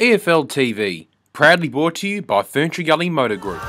EFL TV, proudly brought to you by Ferntree Gully Motor Group.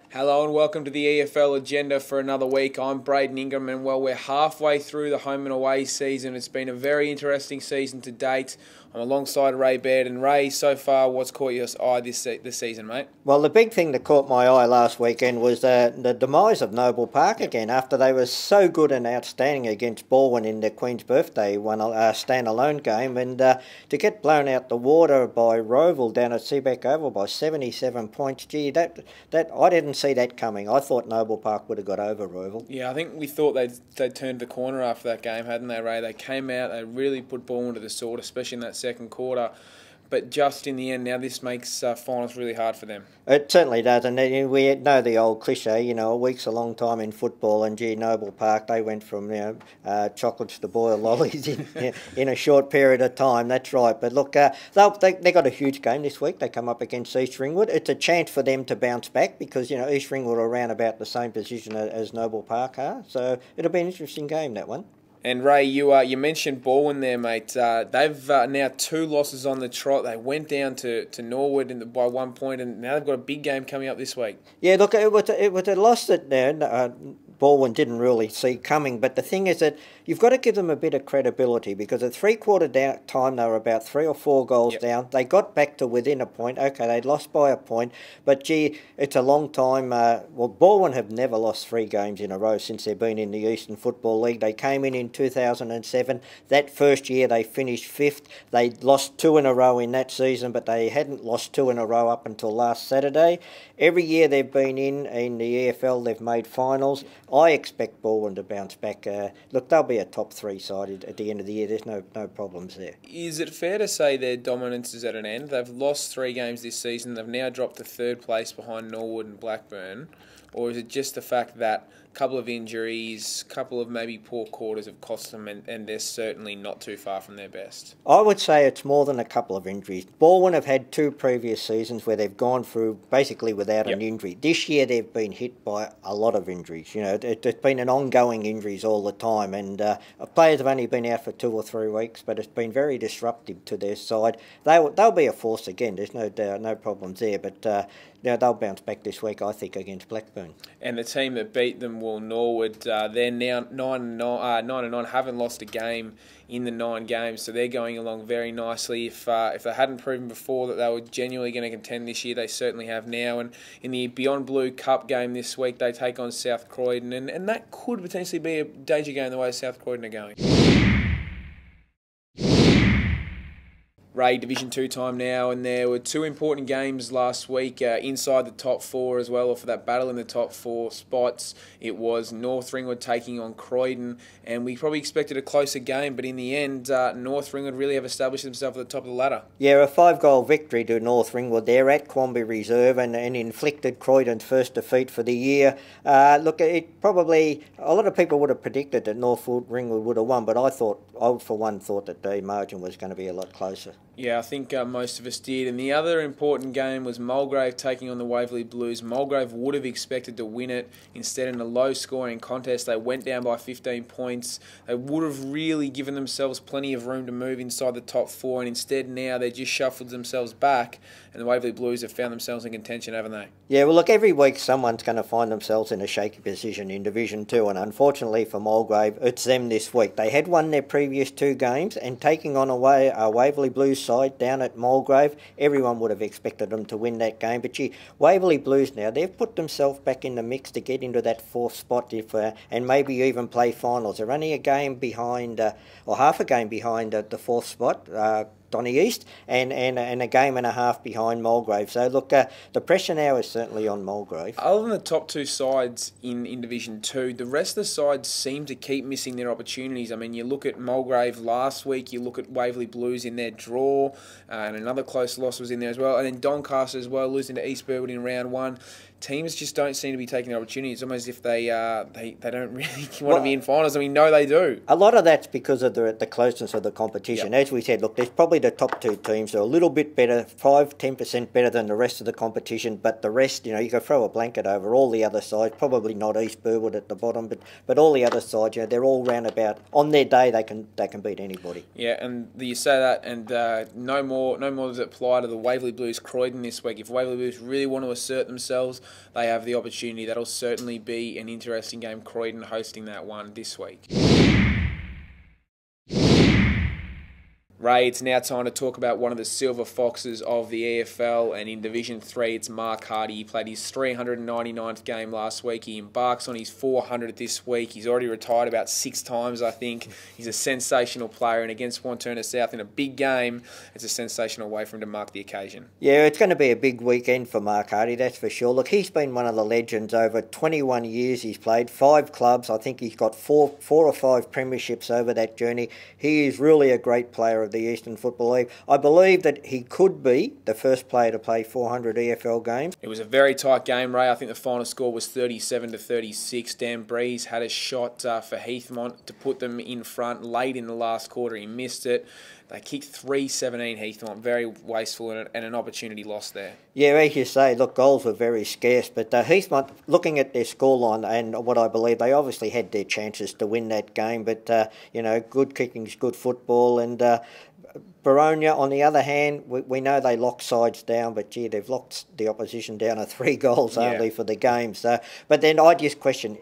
Hello and welcome to the EFL agenda for another week. I'm Braden Ingram and we're halfway through the home and away season. It's been a very interesting season to date. I'm alongside Ray Baird. And Ray, so far, what's caught your eye this season, mate? Well, the big thing that caught my eye last weekend was the demise of Noble Park again, after they were so good and outstanding against Baldwin in the Queen's Birthday standalone game, and to get blown out the water by Roval down at Seabeck Oval by 77 points, gee, that I didn't see that coming. I thought Noble Park would have got over Roval. Yeah, I think we thought they'd turned the corner after that game, hadn't they, Ray? They came out, they really put Baldwin to the sword, especially in that second quarter. But just in the end, now this makes finals really hard for them. It certainly does, and we know the old cliche, a week's a long time in football, and gee, Noble Park, they went from chocolates to boiled lollies in a short period of time. That's right. But look, they got a huge game this week. They come up against East Ringwood. It's a chance for them to bounce back because East Ringwood are around about the same position as Noble Park are. So it'll be an interesting game, that one. And Ray, you mentioned Baldwin there, mate. They've now 2 losses on the trot. They went down to Norwood by 1 point, and now they've got a big game coming up this week. Yeah, look, it was a loss that Baldwin didn't really see coming. But the thing is that you've got to give them a bit of credibility because at three-quarter time they were about 3 or 4 goals down. They got back to within a point. Okay, they lost by a point, but gee, it's a long time. Baldwin have never lost 3 games in a row since they've been in the Eastern Football League. They came in 2007. That first year they finished 5th. They lost 2 in a row in that season, but they hadn't lost 2 in a row up until last Saturday. Every year they've been in the EFL, they've made finals. I expect Baldwin to bounce back. Look, they'll be a top 3 side at the end of the year. There's no problems there. Is it fair to say their dominance is at an end? They've lost 3 games this season. They've now dropped to 3rd place behind Norwood and Blackburn. Or is it just the fact that a couple of injuries, a couple of maybe poor quarters have cost them and they're certainly not too far from their best? I would say it's more than a couple of injuries. Baldwin have had 2 previous seasons where they've gone through basically without an injury. This year they've been hit by a lot of injuries. It's been an ongoing injuries all the time, and players have only been out for 2 or 3 weeks, but it's been very disruptive to their side. They'll be a force again. There's no doubt, no problems there, but they'll bounce back this week, I think, against Blackburn. And the team that beat them, Norwood, they're now 9-9, haven't lost a game in the 9 games, so they're going along very nicely. If they hadn't proven before that they were genuinely going to contend this year, they certainly have now. And in the Beyond Blue Cup game this week, they take on South Croydon, and that could potentially be a danger game the way South Croydon are going. Ray, Division 2 time now, and there were 2 important games last week inside the top 4 as well, or for that battle in the top 4 spots. It was North Ringwood taking on Croydon, and we probably expected a closer game, but in the end, North Ringwood really have established themselves at the top of the ladder. Yeah, a 5-goal victory to North Ringwood there at Quamby Reserve and inflicted Croydon's first defeat for the year. Look, it probably, a lot of people would have predicted that North Ringwood would have won, but I for one thought that the margin was going to be a lot closer. Yeah, I think most of us did. And the other important game was Mulgrave taking on the Waverley Blues. Mulgrave would have expected to win it. Instead, in a low-scoring contest, they went down by 15 points. They would have really given themselves plenty of room to move inside the top 4, and instead now they just shuffled themselves back, and the Waverley Blues have found themselves in contention, haven't they? Yeah, well, look, every week someone's going to find themselves in a shaky position in Division 2, and unfortunately for Mulgrave, it's them this week. They had won their previous 2 games, and taking on a Waverley Blues side down at Mulgrave, everyone would have expected them to win that game. But gee, Waverley Blues now, they've put themselves back in the mix to get into that 4th spot and maybe even play finals. They're only a game behind, or half a game behind the 4th spot, Donny East, and a game and a half behind Mulgrave. So look, the pressure now is certainly on Mulgrave. Other than the top 2 sides in Division 2, the rest of the sides seem to keep missing their opportunities. I mean, you look at Mulgrave last week, you look at Waverley Blues in their draw, and another close loss was in there as well, and then Doncaster as well, losing to East Burwood in round 1. teams just don't seem to be taking the opportunity. It's almost as if they don't really want to be in finals, and we know they do. A lot of that's because of the closeness of the competition. Yep. As we said, look, there's probably the top two teams are a little bit better, 5-10% better than the rest of the competition, but the rest, you could throw a blanket over all the other sides, probably not East Burwood at the bottom, but all the other sides, they're all round about, on their day, they can beat anybody. Yeah, and you say that, and no more does it apply to the Waverley Blues Croydon this week. If Waverley Blues really want to assert themselves, they have the opportunity. That'll certainly be an interesting game. Croydon hosting that one this week. Ray, it's now time to talk about one of the silver foxes of the EFL, and in Division 3, it's Mark Hardy. He played his 399th game last week. He embarks on his 400th this week. He's already retired about 6 times, I think. He's a sensational player, and against Wanturna South in a big game, it's a sensational way for him to mark the occasion. Yeah, it's going to be a big weekend for Mark Hardy, that's for sure. Look, he's been one of the legends over 21 years. He's played 5 clubs. I think he's got four or five premierships over that journey. He is really a great player of the Eastern Football League. I believe that he could be the first player to play 400 EFL games. It was a very tight game, Ray. I think the final score was 37-36. Dan Breeze had a shot for Heathmont to put them in front late in the last quarter. He missed it. They kicked 3-17 Heathmont. Very wasteful and an opportunity lost there. Yeah, as you say, look, goals were very scarce. But Heathmont, looking at their scoreline and what I believe, they obviously had their chances to win that game. But, good kicking is good football. And Baronia, on the other hand, we know they lock sides down, but gee, they've locked the opposition down to 3 goals only for the game. So, but then I just question,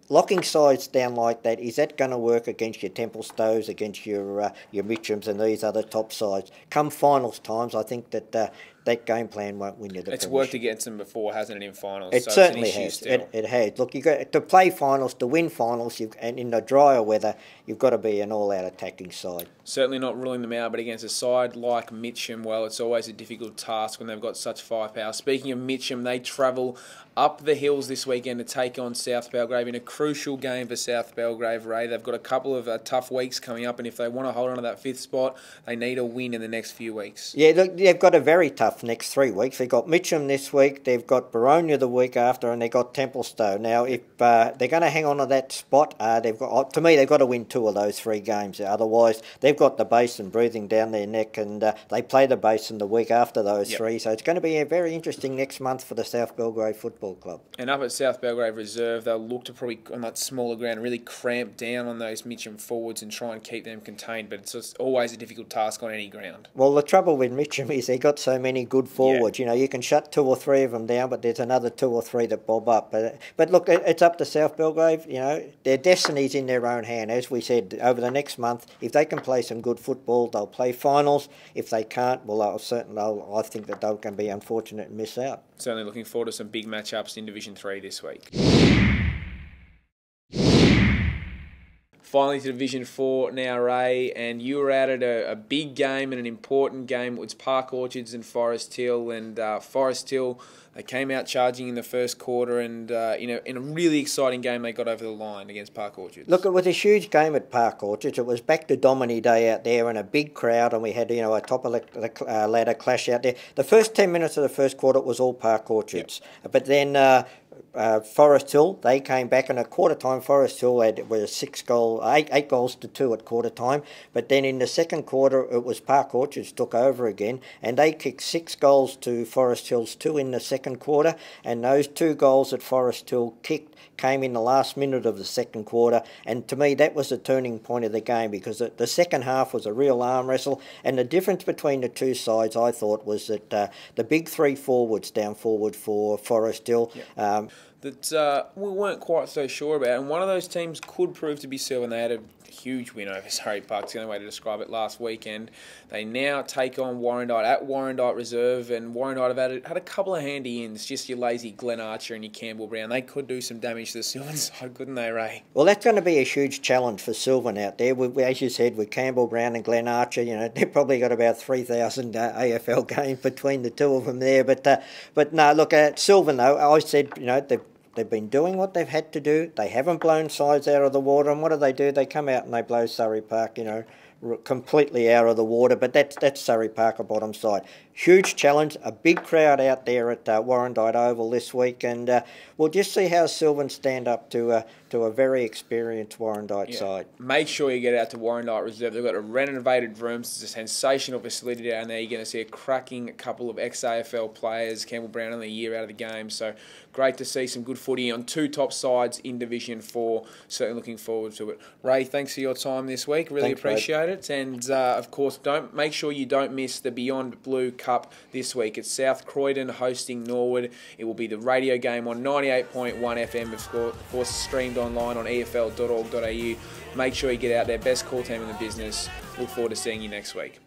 locking sides down like that, is that going to work against your Templestows, against your Mitchams and these other top sides? Come finals times, I think that that game plan won't win you the It's worked against them before, hasn't it, in finals? It certainly has. It has. Look, you got to play finals, to win finals, and in the drier weather, you've got to be an all-out attacking side. Certainly not ruling them out, but against a side like Mitcham, well, it's always a difficult task when they've got such firepower. Speaking of Mitcham, they travel up the hills this weekend to take on South Belgrave in a crucial game for South Belgrave, Ray. They've got a couple of tough weeks coming up, and if they want to hold on to that 5th spot, they need a win in the next few weeks. Yeah, look, they've got a very tough next 3 weeks. They've got Mitcham this week, they've got Baronia the week after, and they've got Templestowe. Now, if they're going to hang on to that spot, they've got to win 2 of those 3 games. Otherwise, they've got the Basin breathing down their neck, and they play the Basin the week after those 3. So it's going to be a very interesting next month for the South Belgrave Football Club. And up at South Belgrave Reserve, they'll look to probably, on that smaller ground, really cramp down on those Mitcham forwards and try and keep them contained. But it's just always a difficult task on any ground. Well, the trouble with Mitcham is they've got so many good forwards. Yeah. You can shut 2 or 3 of them down, but there's another 2 or 3 that bob up. But look, it's up to South Belgrave. Their destiny's in their own hand. As we said, over the next month, if they can play some good football, they'll play finals. If they can't, well, I think that they're going to be unfortunate and miss out. Certainly looking forward to some big matchups in Division 3 this week. Finally to Division 4 now, Ray, and you were out at a big game and an important game. It was Park Orchards and Forest Hill, and Forest Hill, they came out charging in the first quarter, and in a really exciting game, they got over the line against Park Orchards. Look, it was a huge game at Park Orchards. It was back to Domini Day out there and a big crowd, and we had a top of the ladder clash out there. The first 10 minutes of the first quarter was all Park Orchards, but then Forest Hill, they came back in a quarter time. Forest Hill was 8 goals to 2 at quarter time, but then in the second quarter it was Park Orchards took over again, and they kicked 6 goals to Forest Hill's 2 in the second quarter, and those 2 goals that Forest Hill kicked came in the last minute of the second quarter, and to me that was the turning point of the game, because the second half was a real arm wrestle, and the difference between the 2 sides, I thought, was that the big 3 forwards down forward for Forest Hill, that we weren't quite so sure about, and one of those teams could prove to be Silver. They had a huge win over Surrey Park. It's the only way to describe it last weekend. They now take on Warrandyte at Warrandyte Reserve, and Warrandyte have had a couple of handy ins, just your lazy Glenn Archer and your Campbell Brown. They could do some damage to the Sylvan side, couldn't they, Ray? Well, that's going to be a huge challenge for Sylvan out there. As you said, with Campbell Brown and Glenn Archer, they've probably got about 3,000 AFL games between the 2 of them there. But no, look, at Sylvan, though, I said, they've been doing what they've had to do. They haven't blown sides out of the water, and what do? They come out and they blow Surrey Park, completely out of the water. But that's Surrey Park, a bottom side. huge challenge, a big crowd out there at Warrandyte Oval this week, and we'll just see how Sylvan stand up to a very experienced Warrandyte side. Make sure you get out to Warrandyte Reserve. They've got a renovated rooms. It's a sensational facility down there. You're going to see a cracking couple of ex-AFL players. Campbell Brown only a year out of the game, so great to see some good footy on two top sides in Division 4. Certainly looking forward to it. Ray, thanks for your time this week. Really appreciate it. And, of course, make sure you don't miss the Beyond Blue Cup this week. It's South Croydon hosting Norwood. It will be the radio game on 98.1 FM, of course, streamed online on efl.org.au. Make sure you get out there. Best call team in the business. Look forward to seeing you next week.